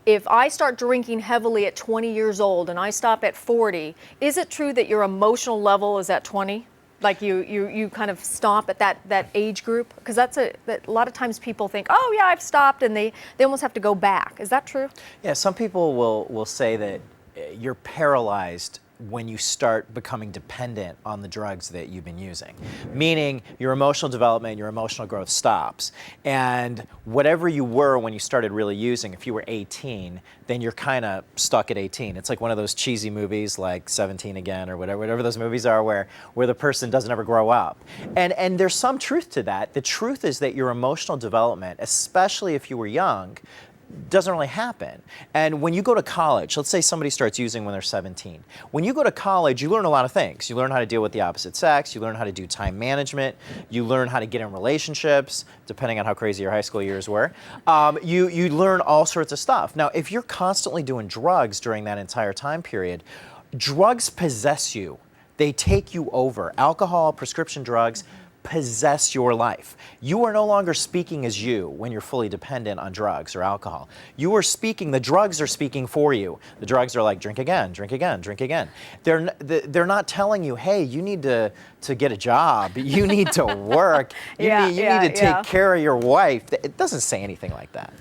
if I start drinking heavily at 20 years old and I stop at 40, is it true that your emotional level is at 20? Like you kind of stop at that age group? Because that a lot of times people think, oh yeah, I've stopped, and they almost have to go back. Is that true? Yeah, some people will say that you're paralyzed when you start becoming dependent on the drugs that you've been using, meaning your emotional development, your emotional growth stops. And whatever you were when you started really using, if you were 18, then you're kind of stuck at 18. It's like one of those cheesy movies like 17 Again or whatever those movies are where the person doesn't ever grow up. And there's some truth to that. The truth is that your emotional development, especially if you were young, doesn't really happen. And when you go to college, let's say somebody starts using when they're 17. When you go to college, you learn a lot of things. You learn how to deal with the opposite sex, you learn how to do time management, you learn how to get in relationships, depending on how crazy your high school years were. You learn all sorts of stuff. Now, if you're constantly doing drugs during that entire time period, drugs possess you. They take you over. Alcohol, prescription drugs, possess your life. You are no longer speaking as you when you're fully dependent on drugs or alcohol. You are speaking, the drugs are speaking for you. The drugs are like, drink again, drink again, drink again. They're not telling you, hey, you need to get a job, you need to work, you need to take care of your wife. It doesn't say anything like that.